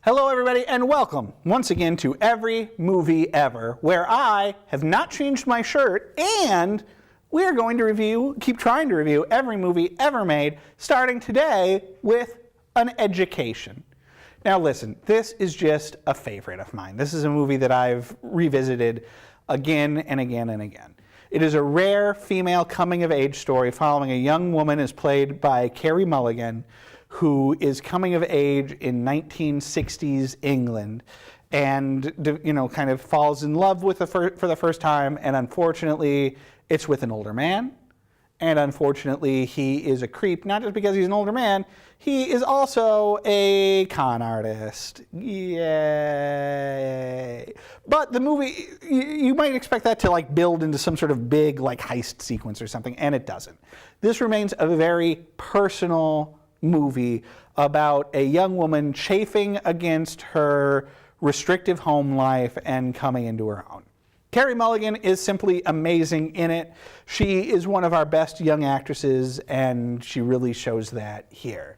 Hello everybody and welcome once again to Every Movie Ever, where I have not changed my shirt and we are going to keep trying to review every movie ever made, starting today with an education. Now listen, this is just a favorite of mine. This is a movie that I've revisited again and again and again. It is a rare female coming-of-age story following a young woman as played by Carey Mulligan, who is coming of age in 1960s England and, kind of falls in love with for the first time, and unfortunately it's with an older man, and unfortunately he is a creep, not just because he's an older man, he is also a con artist. Yay. But the movie, you might expect that to build into some sort of big heist sequence or something, and it doesn't. This remains a very personal movie about a young woman chafing against her restrictive home life and coming into her own. Carey Mulligan is simply amazing in it. She is one of our best young actresses, and she really shows that here.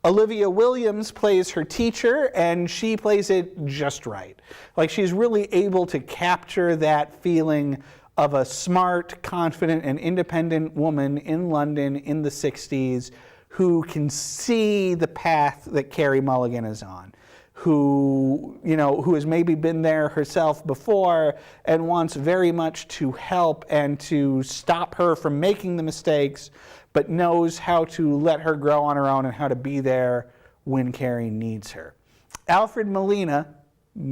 Olivia Williams plays her teacher, and she plays it just right. She's really able to capture that feeling of a smart, confident, and independent woman in London in the 60s who can see the path that Carey Mulligan is on, who has maybe been there herself before and wants very much to help and to stop her from making the mistakes, but knows how to let her grow on her own and how to be there when Carey needs her. Alfred Molina,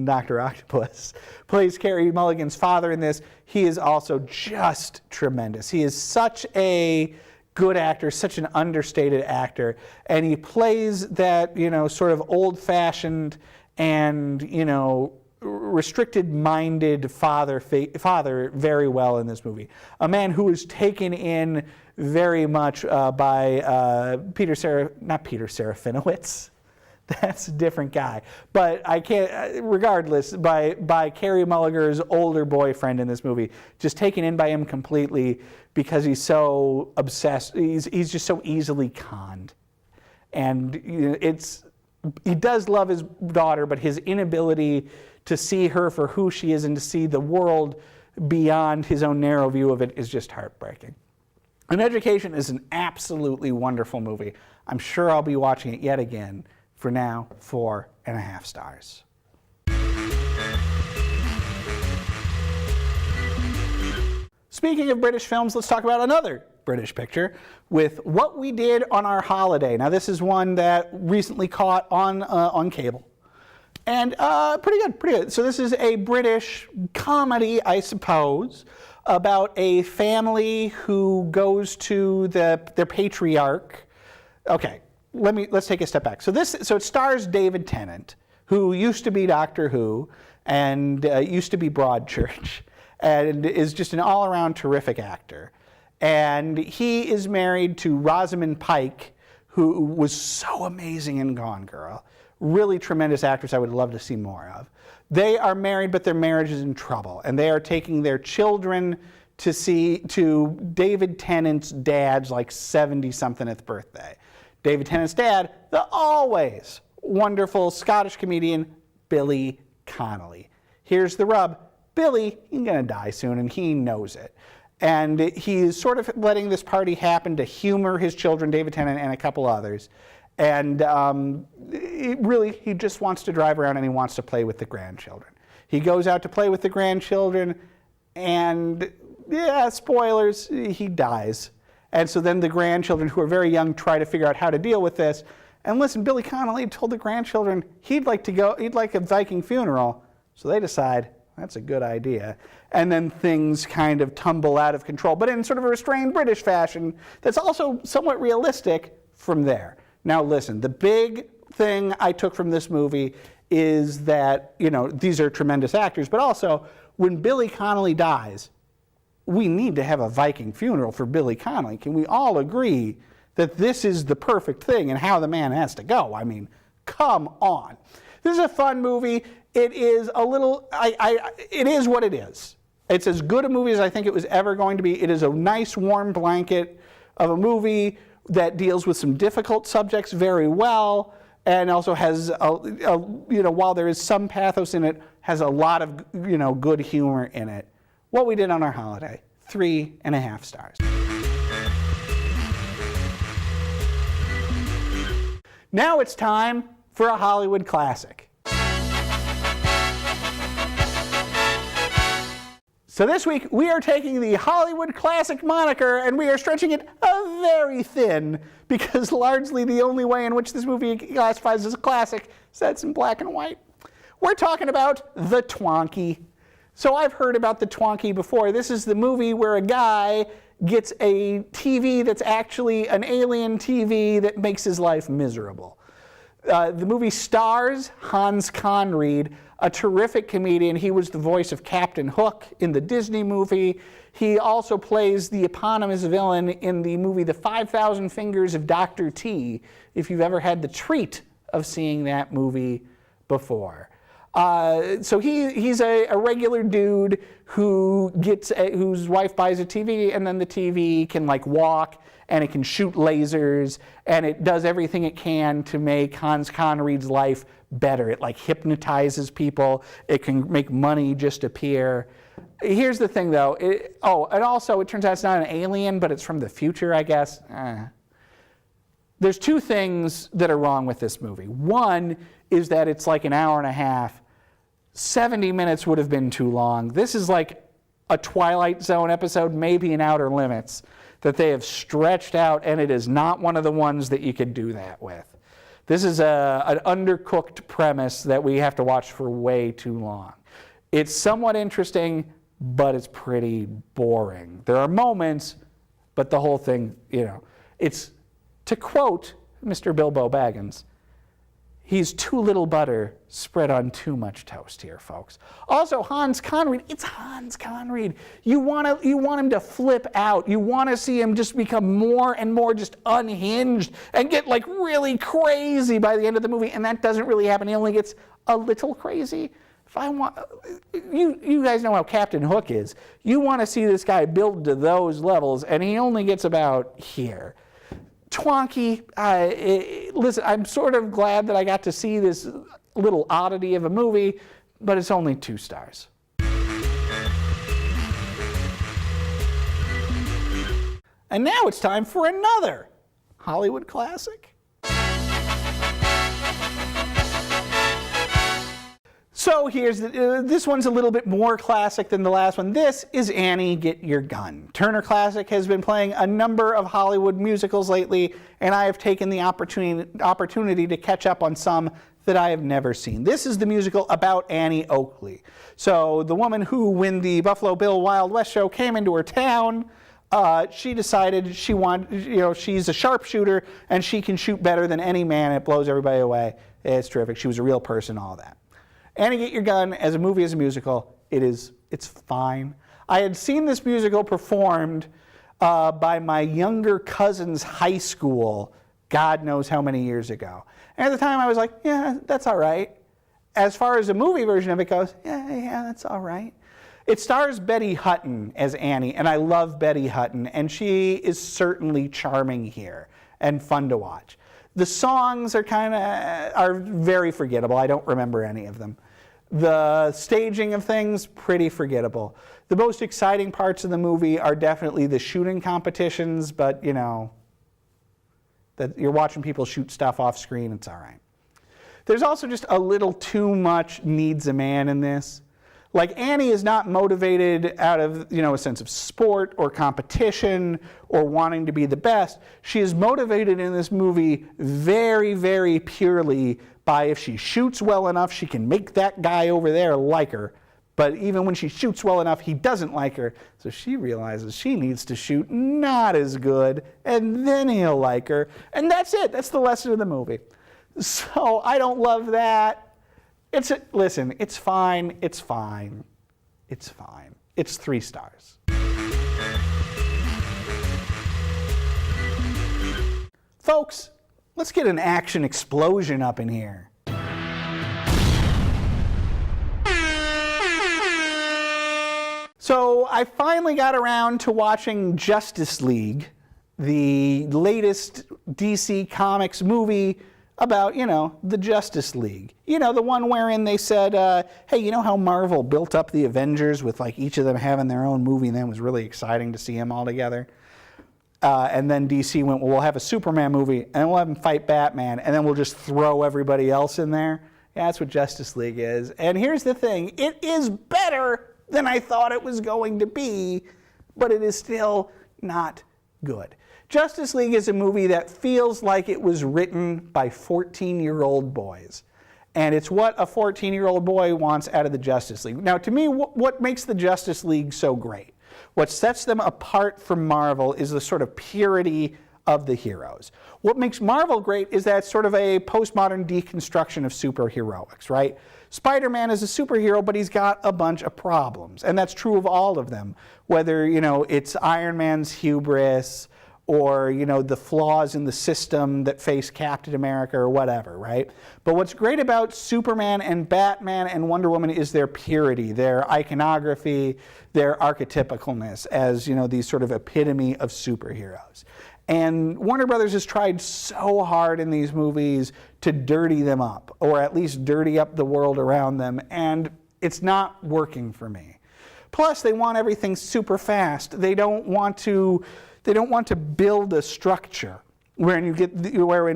Dr. Octopus, plays Carey Mulligan's father in this. He is also just tremendous. He is such a good actor, such an understated actor, and he plays that, sort of old-fashioned and, restricted-minded father very well in this movie. A man who is taken in very much by not Peter Serafinowicz. That's a different guy. But regardless, by Carey Mulligan's older boyfriend in this movie, just taken in by him completely because he's so obsessed. He's just so easily conned. And he does love his daughter, but his inability to see her for who she is and to see the world beyond his own narrow view of it is just heartbreaking. An Education is an absolutely wonderful movie. I'm sure I'll be watching it yet again. For now, 4.5 stars. Speaking of British films, let's talk about another British picture with What We Did on Our Holiday. Now, this is one that recently caught on cable. And pretty good. So this is a British comedy, I suppose, about a family who goes to their patriarch. Okay. Let's take a step back. So it stars David Tennant, who used to be Doctor Who and used to be Broadchurch, and is just an all-around terrific actor. And he is married to Rosamund Pike, who was so amazing in Gone Girl. Really tremendous actress I would love to see more of. They are married, but their marriage is in trouble, and they are taking their children to David Tennant's dad's 70-somethingth birthday. David Tennant's dad, the always wonderful Scottish comedian, Billy Connolly. Here's the rub. Billy, he's going to die soon, and he knows it. And he's sort of letting this party happen to humor his children, David Tennant and a couple others. And he just wants to drive around and he wants to play with the grandchildren. He goes out to play with the grandchildren, and, spoilers, he dies. And so then the grandchildren, who are very young, try to figure out how to deal with this. And listen, Billy Connolly told the grandchildren he'd like a Viking funeral. So they decide, that's a good idea. And then things kind of tumble out of control, but in sort of a restrained British fashion that's also somewhat realistic from there. Now listen, the big thing I took from this movie is that, these are tremendous actors, but also when Billy Connolly dies, we need to have a Viking funeral for Billy Connolly. Can we all agree that this is the perfect thing and how the man has to go? I mean, come on. This is a fun movie. It is a little, it is what it is. It's as good a movie as I think it was ever going to be. It is a nice warm blanket of a movie that deals with some difficult subjects very well, and also has, while there is some pathos in it, has a lot of, good humor in it. What We Did on Our Holiday, 3.5 stars. Now it's time for a Hollywood classic. So this week, we are taking the Hollywood classic moniker and we are stretching it very thin, because largely the only way in which this movie classifies as a classic is that it's in black and white. We're talking about the Tuan Key. So I've heard about the Tuan Key before. This is the movie where a guy gets a TV that's actually an alien TV that makes his life miserable. The movie stars Hans Conried, a terrific comedian. He was the voice of Captain Hook in the Disney movie. He also plays the eponymous villain in the movie The 5,000 Fingers of Dr. T, if you've ever had the treat of seeing that movie before. So he's a regular dude whose wife buys a TV, and then the TV can walk, and it can shoot lasers, and it does everything it can to make Hans Conried's life better. It hypnotizes people. It can make money just appear. Here's the thing, though. And also it turns out it's not an alien, but it's from the future, I guess. There's two things that are wrong with this movie. One is that it's an hour and a half. 70 minutes would have been too long. This is like a Twilight Zone episode, maybe an Outer Limits, that they have stretched out, and it is not one of the ones that you could do that with. This is an undercooked premise that we have to watch for way too long. It's somewhat interesting, but it's pretty boring. There are moments, but the whole thing, it's, to quote Mr. Bilbo Baggins, he's too little butter spread on too much toast here, folks. Also, Hans Conried, it's Hans Conried. You want him to flip out. You want to see him just become more and more just unhinged and get really crazy by the end of the movie, and that doesn't really happen. He only gets a little crazy. You guys know how Captain Hook is. You want to see this guy build to those levels, and he only gets about here. Tuan Key, listen, I'm sort of glad that I got to see this little oddity of a movie, but it's only 2 stars. And now it's time for another Hollywood classic. So here's this one's a little bit more classic than the last one. This is Annie, Get Your Gun. Turner Classic has been playing a number of Hollywood musicals lately, and I have taken the opportunity to catch up on some that I have never seen. This is the musical about Annie Oakley. So the woman who, when the Buffalo Bill Wild West show came into her town, she decided she's a sharpshooter and she can shoot better than any man. It blows everybody away. It's terrific. She was a real person, all that. Annie, Get Your Gun, as a movie, as a musical, it's fine. I had seen this musical performed by my younger cousin's high school, God knows how many years ago. And at the time I was like, yeah, that's all right. As far as the movie version of it goes, yeah, that's all right. It stars Betty Hutton as Annie, and I love Betty Hutton, and she is certainly charming here and fun to watch. The songs are very forgettable. I don't remember any of them. The staging of things, pretty forgettable. The most exciting parts of the movie are definitely the shooting competitions, but that you're watching people shoot stuff off screen, it's all right. There's also just a little too much needs a man in this. Annie is not motivated out of, a sense of sport or competition or wanting to be the best. She is motivated in this movie very, very purely by if she shoots well enough, she can make that guy over there like her. But even when she shoots well enough, he doesn't like her. So she realizes she needs to shoot not as good, and then he'll like her. And that's it. That's the lesson of the movie. So I don't love that. Listen, it's fine, it's fine, it's fine. It's 3 stars. Folks, let's get an action explosion up in here. So I finally got around to watching Justice League, the latest DC Comics movie about, the Justice League. The one wherein they said, hey, you know how Marvel built up the Avengers with like each of them having their own movie, and then it was really exciting to see them all together? And then DC went, well, we'll have a Superman movie, and then we'll have him fight Batman, and then we'll just throw everybody else in there. Yeah, that's what Justice League is. And here's the thing. It is better than I thought it was going to be, but it is still not good. Justice League is a movie that feels like it was written by 14-year-old boys. And it's what a 14-year-old boy wants out of the Justice League. Now, to me, what makes the Justice League so great, what sets them apart from Marvel, is the sort of purity of the heroes. What makes Marvel great is that it's sort of a postmodern deconstruction of superheroics, right? Spider-Man is a superhero, but he's got a bunch of problems. And that's true of all of them, whether, it's Iron Man's hubris, or the flaws in the system that face Captain America or whatever, right? But what's great about Superman and Batman and Wonder Woman is their purity, their iconography, their archetypicalness as, these sort of epitome of superheroes. And Warner Brothers has tried so hard in these movies to dirty them up, or at least dirty up the world around them, and it's not working for me. Plus, they want everything super fast. They don't want to build a structure wherein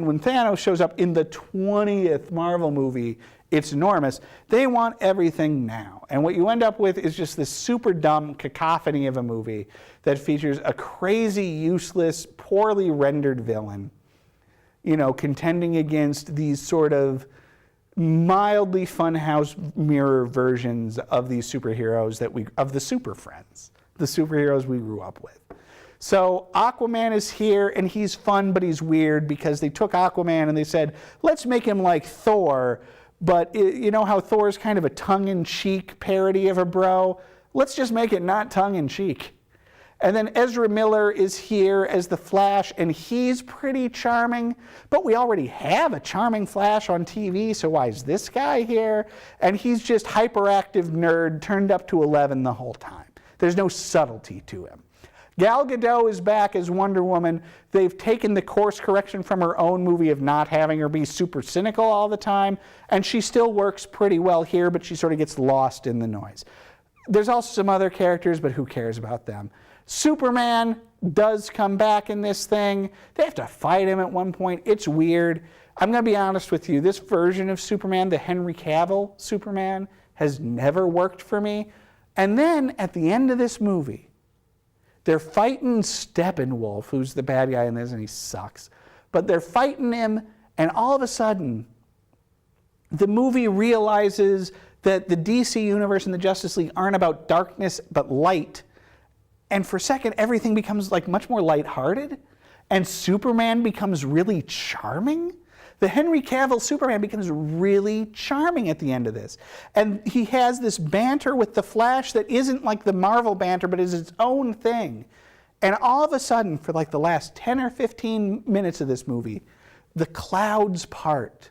when Thanos shows up in the 20th Marvel movie, it's enormous. They want everything now. And what you end up with is just this super dumb cacophony of a movie that features a crazy, useless, poorly rendered villain, contending against these sort of mildly funhouse mirror versions of these superheroes of the Super Friends, the superheroes we grew up with. So Aquaman is here, and he's fun, but he's weird because they took Aquaman and they said, let's make him like Thor, but you know how Thor's kind of a tongue-in-cheek parody of a bro? Let's just make it not tongue-in-cheek. And then Ezra Miller is here as the Flash, and he's pretty charming, but we already have a charming Flash on TV, so why is this guy here? And he's just hyperactive nerd turned up to 11 the whole time. There's no subtlety to him. Gal Gadot is back as Wonder Woman. They've taken the course correction from her own movie of not having her be super cynical all the time, and she still works pretty well here, but she sort of gets lost in the noise. There's also some other characters, but who cares about them? Superman does come back in this thing. They have to fight him at one point. It's weird. I'm going to be honest with you. This version of Superman, the Henry Cavill Superman, has never worked for me. And then at the end of this movie, they're fighting Steppenwolf, who's the bad guy in this, and he sucks. But they're fighting him, and all of a sudden, the movie realizes that the DC Universe and the Justice League aren't about darkness, but light. And for a second, everything becomes like much more lighthearted, and Superman becomes really charming. The Henry Cavill Superman becomes really charming at the end of this. And he has this banter with the Flash that isn't like the Marvel banter, but is its own thing. And all of a sudden, for like the last 10 or 15 minutes of this movie, the clouds part.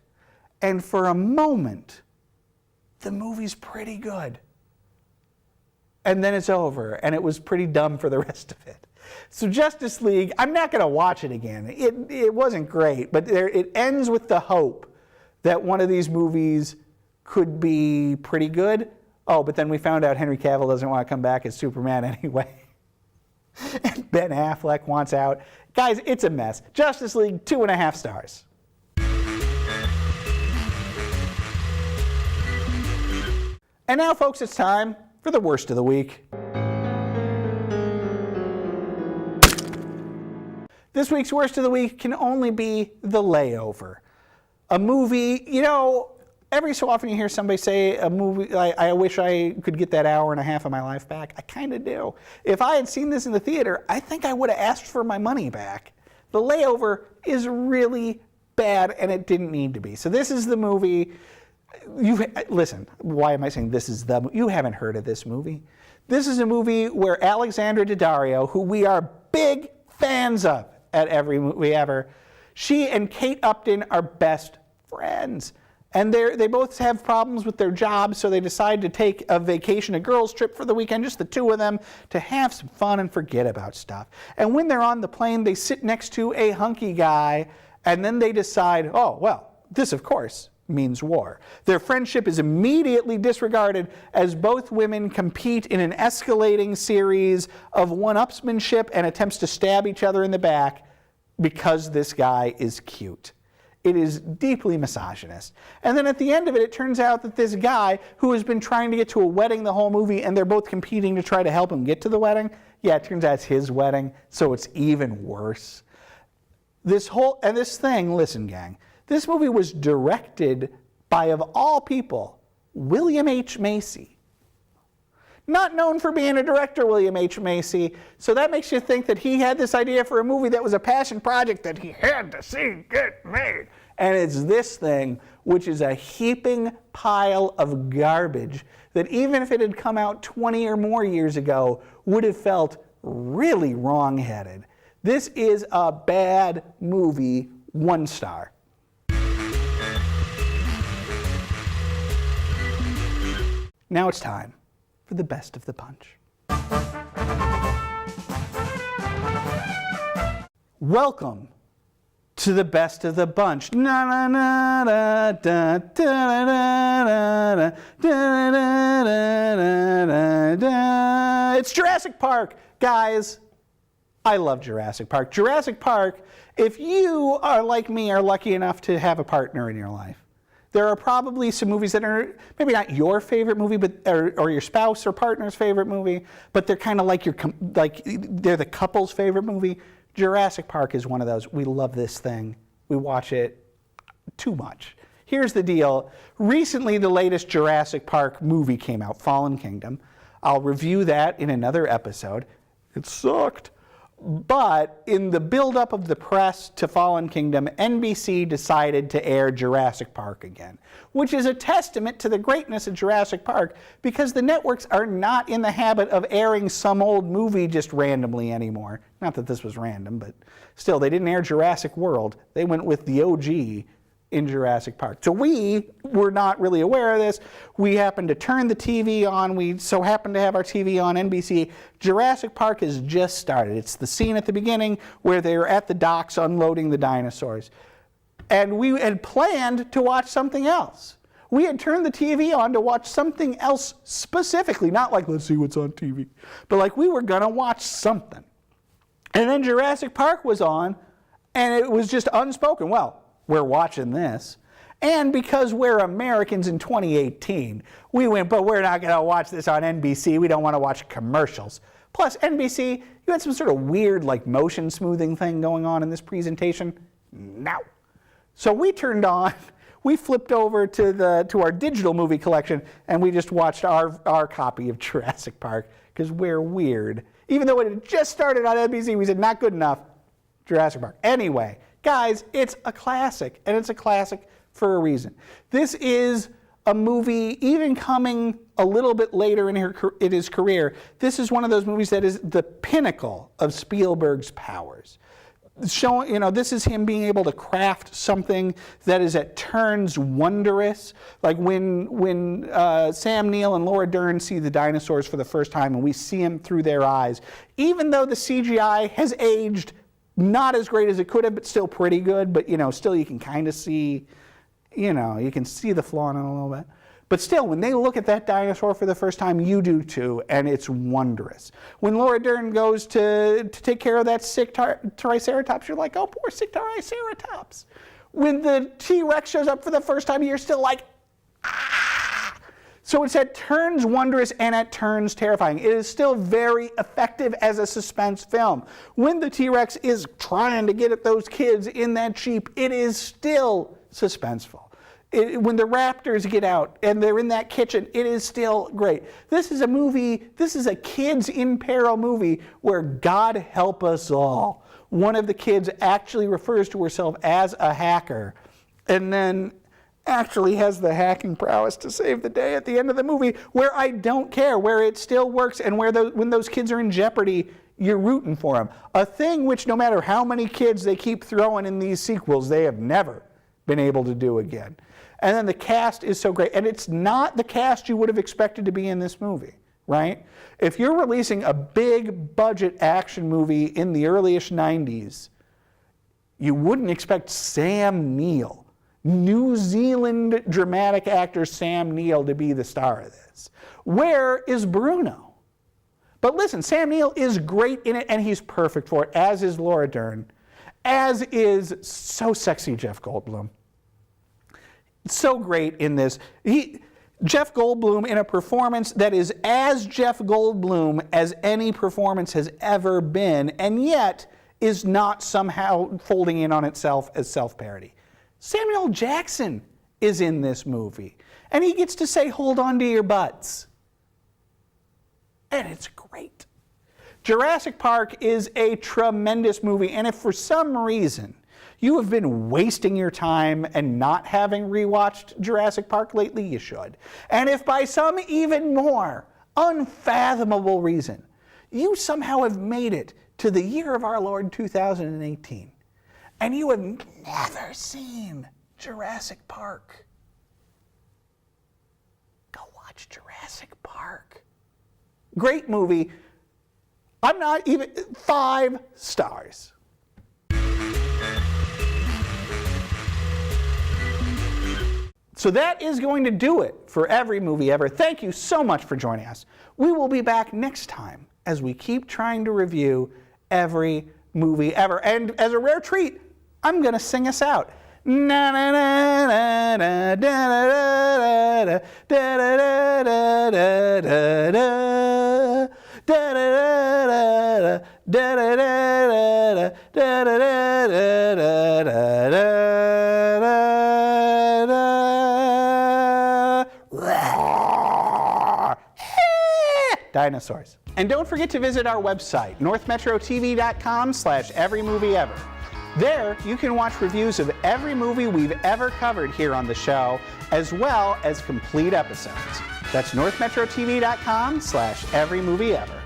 And for a moment, the movie's pretty good. And then it's over, and it was pretty dumb for the rest of it. So Justice League, I'm not going to watch it again. It wasn't great, but it ends with the hope that one of these movies could be pretty good. Oh, but then we found out Henry Cavill doesn't want to come back as Superman anyway. And Ben Affleck wants out. Guys, it's a mess. Justice League, 2.5 stars. And now, folks, it's time for the worst of the week. This week's worst of the week can only be The Layover. A movie, every so often you hear somebody say a movie, I wish I could get that hour and a half of my life back. I kind of do. If I had seen this in the theater, I think I would have asked for my money back. The Layover is really bad, and it didn't need to be. So this is the movie. Listen, why am I saying this is the movie? You haven't heard of this movie. This is a movie where Alexandra Daddario, who we are big fans of at every movie ever, she and Kate Upton are best friends. And they both have problems with their jobs, so they decide to take a vacation, a girls' trip for the weekend, just the two of them, to have some fun and forget about stuff. And when they're on the plane, they sit next to a hunky guy, and then they decide, oh, well, this, of course, means war. Their friendship is immediately disregarded as both women compete in an escalating series of one-upsmanship and attempts to stab each other in the back because this guy is cute. It is deeply misogynist. And then at the end of it, it turns out that this guy who has been trying to get to a wedding the whole movie, and they're both competing to try to help him get to the wedding, yeah, it turns out it's his wedding, so it's even worse. This thing, listen, gang, this movie was directed by, of all people, William H. Macy. Not known for being a director, William H. Macy, so that makes you think that he had this idea for a movie that was a passion project that he had to see get made. And it's this thing, which is a heaping pile of garbage that even if it had come out 20 or more years ago, would have felt really wrong-headed. This is a bad movie, 1 star. Now it's time for the best of the bunch. Welcome to the best of the bunch. It's Jurassic Park, guys. I love Jurassic Park. Jurassic Park, if you are like me, are lucky enough to have a partner in your life, there are probably some movies that are maybe not your favorite movie, but or your spouse or partner's favorite movie, but they're kind of like they're the couple's favorite movie. Jurassic Park is one of those. We love this thing. We watch it too much. Here's the deal. Recently, the latest Jurassic Park movie came out, Fallen Kingdom. I'll review that in another episode. It sucked. But in the buildup of the press to Fallen Kingdom, NBC decided to air Jurassic Park again, which is a testament to the greatness of Jurassic Park because the networks are not in the habit of airing some old movie just randomly anymore. Not that this was random, but still, they didn't air Jurassic World. They went with the OG in Jurassic Park. So we were not really aware of this. We happened to turn the TV on. We so happened to have our TV on NBC. Jurassic Park has just started. It's the scene at the beginning where they're at the docks unloading the dinosaurs. And we had planned to watch something else. We had turned the TV on to watch something else specifically, not like, let's see what's on TV, but like we were gonna watch something. And then Jurassic Park was on, and it was just unspoken. Well, we're watching this. And because we're Americans in 2018, we went, but we're not going to watch this on NBC. We don't want to watch commercials. Plus, NBC, you had some sort of weird like motion smoothing thing going on in this presentation. No. So we turned on, we flipped over to our digital movie collection, and we just watched our copy of Jurassic Park because we're weird. Even though it had just started on NBC, we said, not good enough, Jurassic Park. Anyway, guys, it's a classic, and it's a classic for a reason. This is a movie, even coming a little bit later in his career, this is one of those movies that is the pinnacle of Spielberg's powers. Showing, this is him being able to craft something that is at turns wondrous. Like when Sam Neill and Laura Dern see the dinosaurs for the first time and we see them through their eyes, even though the CGI has aged not as great as it could have, but still pretty good, but still you can kind of see, you can see the flaw in it a little bit. But still, when they look at that dinosaur for the first time, you do too, and it's wondrous. When Laura Dern goes to take care of that sick Triceratops, you're like, oh, poor sick Triceratops. When the T-Rex shows up for the first time, you're still like, ah! So it's at turns wondrous and at turns terrifying. It is still very effective as a suspense film. When the T-Rex is trying to get at those kids in that Jeep, it is still suspenseful. When the raptors get out and they're in that kitchen, it is still great. This is a movie, this is a kids in peril movie where, God help us all, one of the kids actually refers to herself as a hacker and then actually has the hacking prowess to save the day at the end of the movie, where I don't care, where it still works, and where when those kids are in jeopardy, you're rooting for them. A thing which, no matter how many kids they keep throwing in these sequels, they have never been able to do again. And then the cast is so great. And it's not the cast you would have expected to be in this movie, right? If you're releasing a big budget action movie in the earliest 90s, you wouldn't expect Sam Neill New Zealand dramatic actor Sam Neill to be the star of this. Where is Bruno? But listen, Sam Neill is great in it, and he's perfect for it, as is Laura Dern, as is so sexy Jeff Goldblum. So great in this. Jeff Goldblum in a performance that is as Jeff Goldblum as any performance has ever been, and yet is not somehow folding in on itself as self-parody. Samuel Jackson is in this movie, and he gets to say, "Hold on to your butts." And it's great. Jurassic Park is a tremendous movie, and if for some reason you have been wasting your time and not having rewatched Jurassic Park lately, you should. And if by some even more unfathomable reason you somehow have made it to the year of our Lord 2018, and you have never seen Jurassic Park, go watch Jurassic Park. Great movie. I'm not even 5 stars. So that is going to do it for Every Movie Ever. Thank you so much for joining us. We will be back next time as we keep trying to review every movie ever. And as a rare treat, I'm going to sing us out. Na na na na na da da da da da da da da da da da dinosaurs. And don't forget to visit our website, northmetrotv.com/everymovieever. There, you can watch reviews of every movie we've ever covered here on the show, as well as complete episodes. That's northmetrotv.com/everymovieever.